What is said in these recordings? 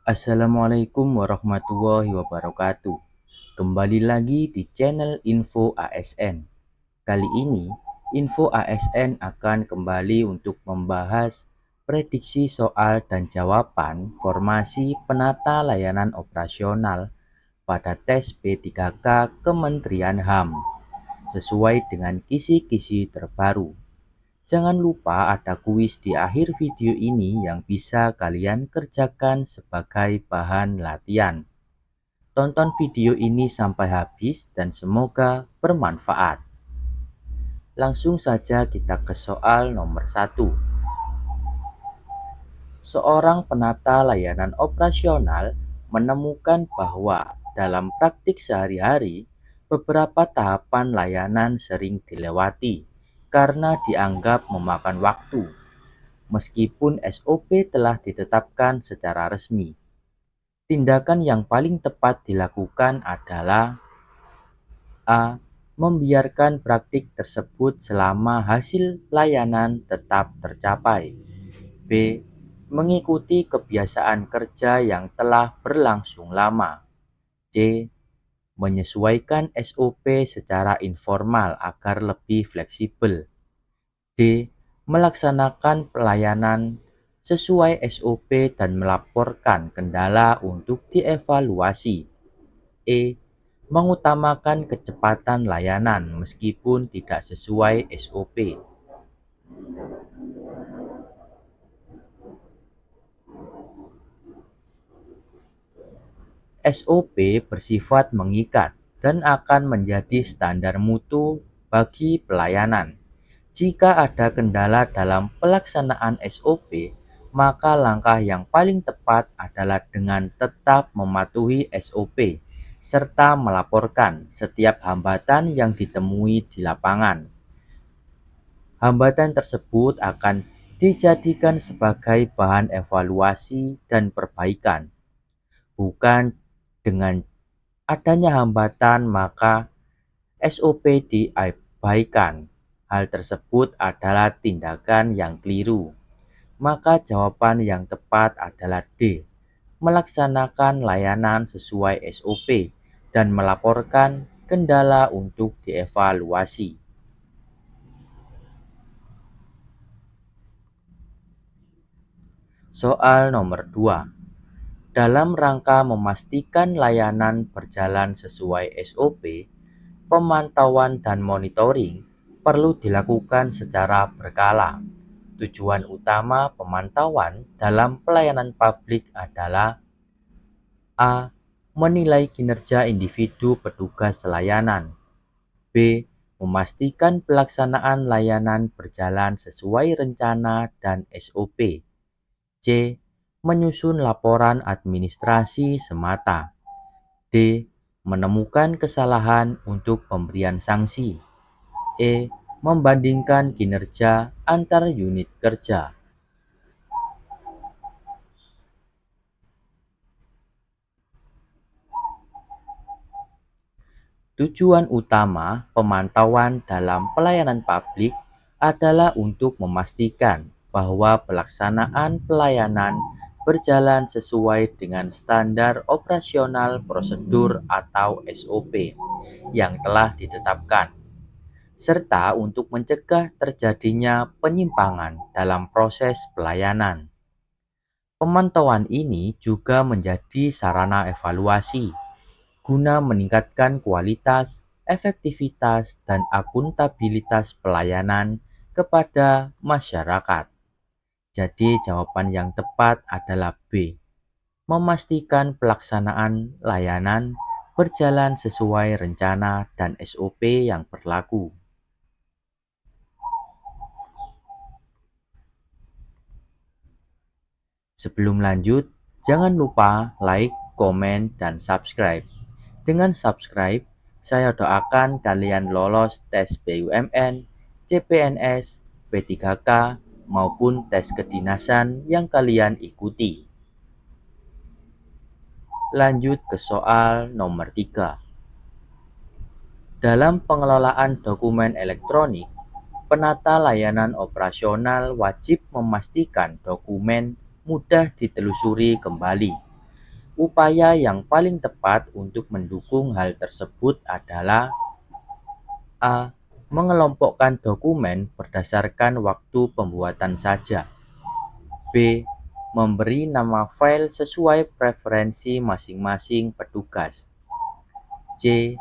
Assalamualaikum warahmatullahi wabarakatuh. Kembali lagi di channel Info ASN. Kali ini, Info ASN akan kembali untuk membahas prediksi soal dan jawaban formasi penata layanan operasional pada tes P3K Kementerian HAM sesuai dengan kisi-kisi terbaru. Jangan lupa ada kuis di akhir video ini yang bisa kalian kerjakan sebagai bahan latihan. Tonton video ini sampai habis dan semoga bermanfaat. Langsung saja kita ke soal nomor 1. Seorang penata layanan operasional menemukan bahwa dalam praktik sehari-hari, beberapa tahapan layanan sering dilewati karena dianggap memakan waktu. Meskipun SOP telah ditetapkan secara resmi, tindakan yang paling tepat dilakukan adalah A. Membiarkan praktik tersebut selama hasil layanan tetap tercapai. B. Mengikuti kebiasaan kerja yang telah berlangsung lama. C. Menyesuaikan SOP secara informal agar lebih fleksibel. D. Melaksanakan pelayanan sesuai SOP dan melaporkan kendala untuk dievaluasi. E. Mengutamakan kecepatan layanan meskipun tidak sesuai SOP. SOP bersifat mengikat dan akan menjadi standar mutu bagi pelayanan. Jika ada kendala dalam pelaksanaan SOP, maka langkah yang paling tepat adalah dengan tetap mematuhi SOP serta melaporkan setiap hambatan yang ditemui di lapangan. Hambatan tersebut akan dijadikan sebagai bahan evaluasi dan perbaikan. Bukan dengan adanya hambatan maka SOP diabaikan. Hal tersebut adalah tindakan yang keliru. Maka jawaban yang tepat adalah D. Melaksanakan layanan sesuai SOP dan melaporkan kendala untuk dievaluasi. Soal nomor 2. Dalam rangka memastikan layanan berjalan sesuai SOP, pemantauan dan monitoring perlu dilakukan secara berkala. Tujuan utama pemantauan dalam pelayanan publik adalah A. Menilai kinerja individu petugas layanan. B. Memastikan pelaksanaan layanan berjalan sesuai rencana dan SOP. C. Menyusun laporan administrasi semata. D. Menemukan kesalahan untuk pemberian sanksi. E. Membandingkan kinerja antar unit kerja. Tujuan utama pemantauan dalam pelayanan publik adalah untuk memastikan bahwa pelaksanaan pelayanan berjalan sesuai dengan standar operasional prosedur atau SOP yang telah ditetapkan, serta untuk mencegah terjadinya penyimpangan dalam proses pelayanan. Pemantauan ini juga menjadi sarana evaluasi guna meningkatkan kualitas, efektivitas, dan akuntabilitas pelayanan kepada masyarakat. Jadi jawaban yang tepat adalah B. Memastikan pelaksanaan layanan berjalan sesuai rencana dan SOP yang berlaku. Sebelum lanjut, jangan lupa like, komen, dan subscribe. Dengan subscribe, saya doakan kalian lolos tes BUMN, CPNS, P3K, maupun tes kedinasan yang kalian ikuti. Lanjut ke soal nomor 3. Dalam pengelolaan dokumen elektronik, penata layanan operasional wajib memastikan dokumen mudah ditelusuri kembali. Upaya yang paling tepat untuk mendukung hal tersebut adalah A. Mengelompokkan dokumen berdasarkan waktu pembuatan saja. B. Memberi nama file sesuai preferensi masing-masing petugas. C.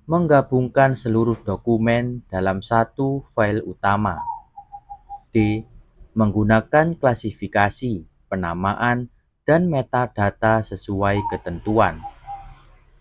Menggabungkan seluruh dokumen dalam satu file utama. D. Menggunakan klasifikasi, penamaan, dan metadata sesuai ketentuan.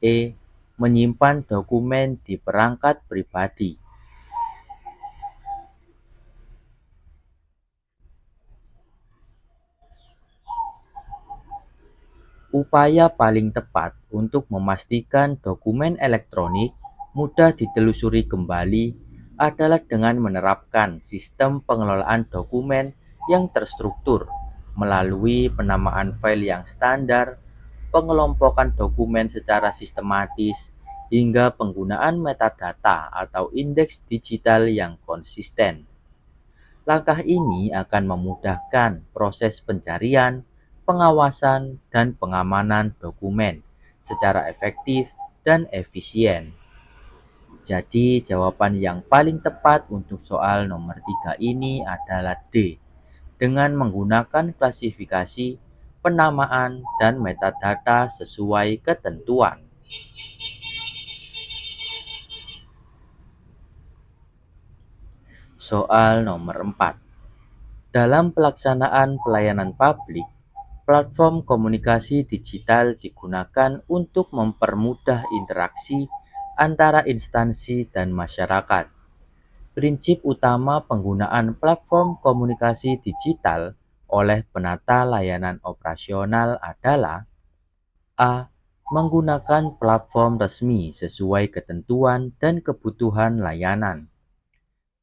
E. Menyimpan dokumen di perangkat pribadi. Upaya paling tepat untuk memastikan dokumen elektronik mudah ditelusuri kembali adalah dengan menerapkan sistem pengelolaan dokumen yang terstruktur melalui penamaan file yang standar, pengelompokan dokumen secara sistematis, hingga penggunaan metadata atau indeks digital yang konsisten. Langkah ini akan memudahkan proses pencarian, pengawasan, dan pengamanan dokumen secara efektif dan efisien. Jadi, jawaban yang paling tepat untuk soal nomor 3 ini adalah D. Dengan menggunakan klasifikasi, penamaan, dan metadata sesuai ketentuan. Soal nomor 4. Dalam pelaksanaan pelayanan publik, platform komunikasi digital digunakan untuk mempermudah interaksi antara instansi dan masyarakat. Prinsip utama penggunaan platform komunikasi digital oleh penata layanan operasional adalah A. Menggunakan platform resmi sesuai ketentuan dan kebutuhan layanan.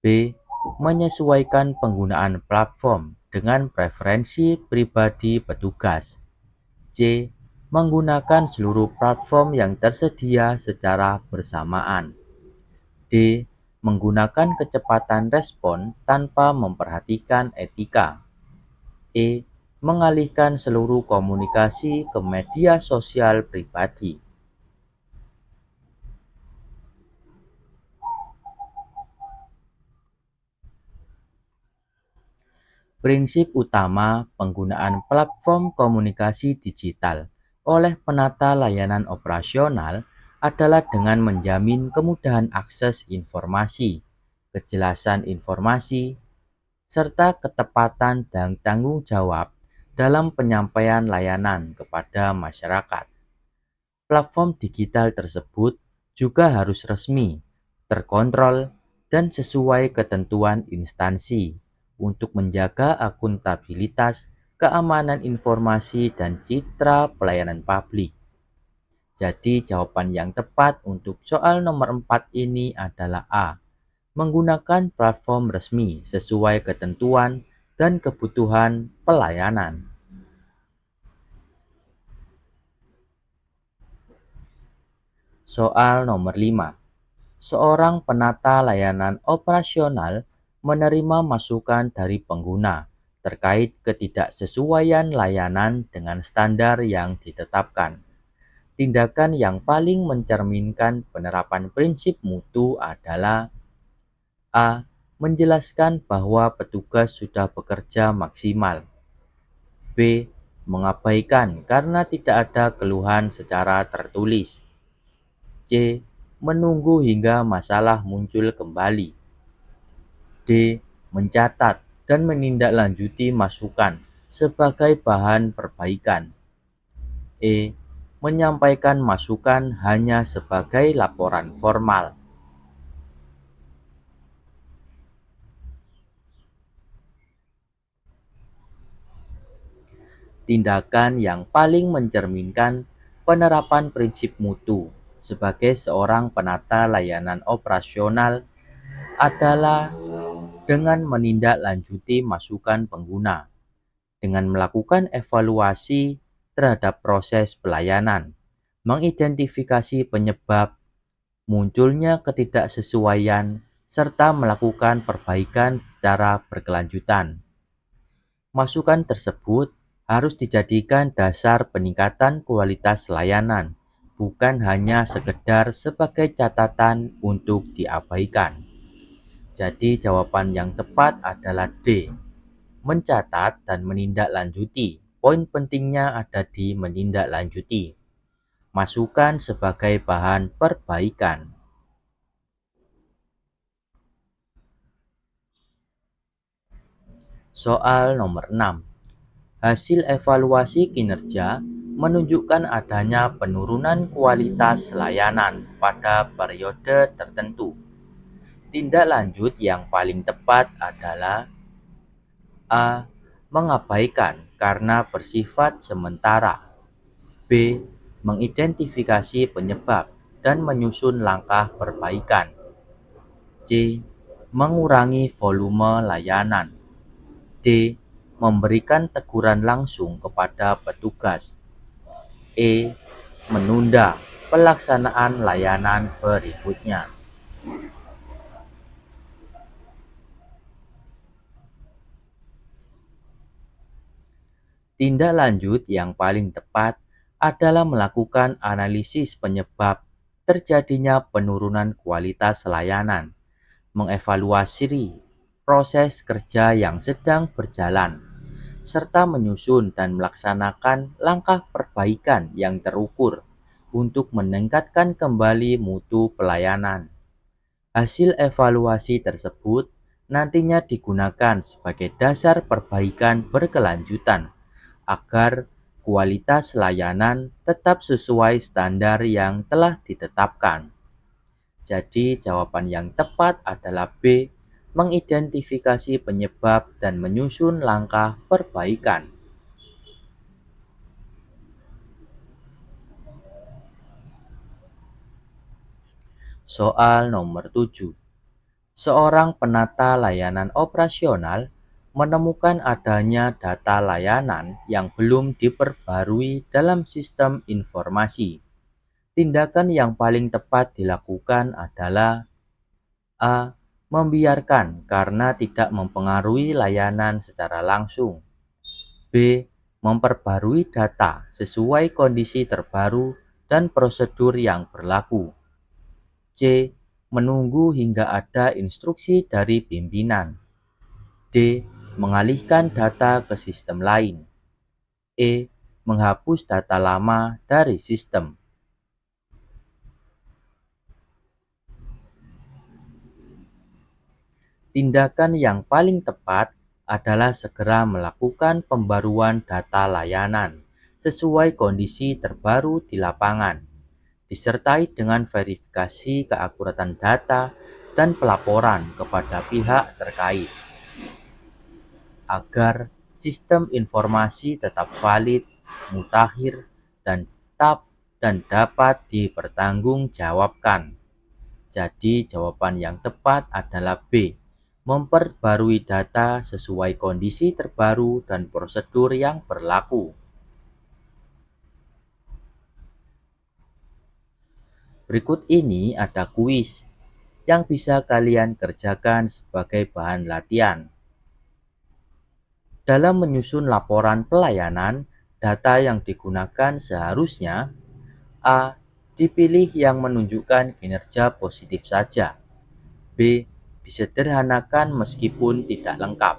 B. Menyesuaikan penggunaan platform dengan preferensi pribadi petugas. C. Menggunakan seluruh platform yang tersedia secara bersamaan. D. Menggunakan kecepatan respon tanpa memperhatikan etika. E. Mengalihkan seluruh komunikasi ke media sosial pribadi. Prinsip utama penggunaan platform komunikasi digital oleh penata layanan operasional adalah dengan menjamin kemudahan akses informasi, kejelasan informasi, serta ketepatan dan tanggung jawab dalam penyampaian layanan kepada masyarakat. Platform digital tersebut juga harus resmi, terkontrol, dan sesuai ketentuan instansi untuk menjaga akuntabilitas, keamanan informasi, dan citra pelayanan publik. Jadi jawaban yang tepat untuk soal nomor 4 ini adalah A. Menggunakan platform resmi sesuai ketentuan dan kebutuhan pelayanan. Soal nomor 5. Seorang penata layanan operasional menerima masukan dari pengguna terkait ketidaksesuaian layanan dengan standar yang ditetapkan. Tindakan yang paling mencerminkan penerapan prinsip mutu adalah A. Menjelaskan bahwa petugas sudah bekerja maksimal. B. Mengabaikan karena tidak ada keluhan secara tertulis. C. Menunggu hingga masalah muncul kembali. D. Mencatat dan menindaklanjuti masukan sebagai bahan perbaikan. E. Menyampaikan masukan hanya sebagai laporan formal. Tindakan yang paling mencerminkan penerapan prinsip mutu sebagai seorang penata layanan operasional adalah dengan menindaklanjuti masukan pengguna, dengan melakukan evaluasi terhadap proses pelayanan, mengidentifikasi penyebab munculnya ketidaksesuaian, serta melakukan perbaikan secara berkelanjutan. Masukan tersebut harus dijadikan dasar peningkatan kualitas layanan, bukan hanya sekedar sebagai catatan untuk diabaikan. Jadi jawaban yang tepat adalah D, mencatat dan menindaklanjuti. Poin pentingnya ada di menindaklanjuti. Masukan sebagai bahan perbaikan. Soal nomor 6. Hasil evaluasi kinerja menunjukkan adanya penurunan kualitas layanan pada periode tertentu. Tindak lanjut yang paling tepat adalah A. Mengabaikan karena bersifat sementara. B. Mengidentifikasi penyebab dan menyusun langkah perbaikan. C. Mengurangi volume layanan. D. Memberikan teguran langsung kepada petugas. E. Menunda pelaksanaan layanan berikutnya. Tindak lanjut yang paling tepat adalah melakukan analisis penyebab terjadinya penurunan kualitas layanan, mengevaluasi proses kerja yang sedang berjalan, serta menyusun dan melaksanakan langkah perbaikan yang terukur untuk meningkatkan kembali mutu pelayanan. Hasil evaluasi tersebut nantinya digunakan sebagai dasar perbaikan berkelanjutan agar kualitas layanan tetap sesuai standar yang telah ditetapkan. Jadi jawaban yang tepat adalah B, mengidentifikasi penyebab dan menyusun langkah perbaikan. Soal nomor 7. Seorang penata layanan operasional menemukan adanya data layanan yang belum diperbarui dalam sistem informasi. Tindakan yang paling tepat dilakukan adalah A. Membiarkan karena tidak mempengaruhi layanan secara langsung. B. Memperbarui data sesuai kondisi terbaru dan prosedur yang berlaku. C. Menunggu hingga ada instruksi dari pimpinan. D. Mengalihkan data ke sistem lain. E. Menghapus data lama dari sistem. Tindakan yang paling tepat adalah segera melakukan pembaruan data layanan sesuai kondisi terbaru di lapangan, disertai dengan verifikasi keakuratan data dan pelaporan kepada pihak terkait, agar sistem informasi tetap valid, mutakhir, dan dapat dipertanggungjawabkan. Jadi jawaban yang tepat adalah B, memperbarui data sesuai kondisi terbaru dan prosedur yang berlaku. Berikut ini ada kuis yang bisa kalian kerjakan sebagai bahan latihan. Dalam menyusun laporan pelayanan, data yang digunakan seharusnya A. Dipilih yang menunjukkan kinerja positif saja. B. Disederhanakan meskipun tidak lengkap.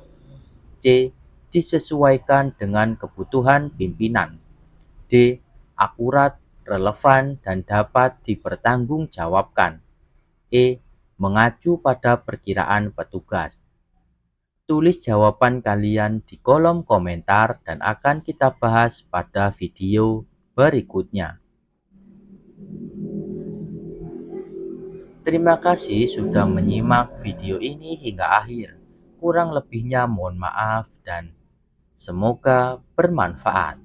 C. Disesuaikan dengan kebutuhan pimpinan. D. Akurat, relevan, dan dapat dipertanggungjawabkan. E. Mengacu pada perkiraan petugas. Tulis jawaban kalian di kolom komentar dan akan kita bahas pada video berikutnya. Terima kasih sudah menyimak video ini hingga akhir. Kurang lebihnya mohon maaf dan semoga bermanfaat.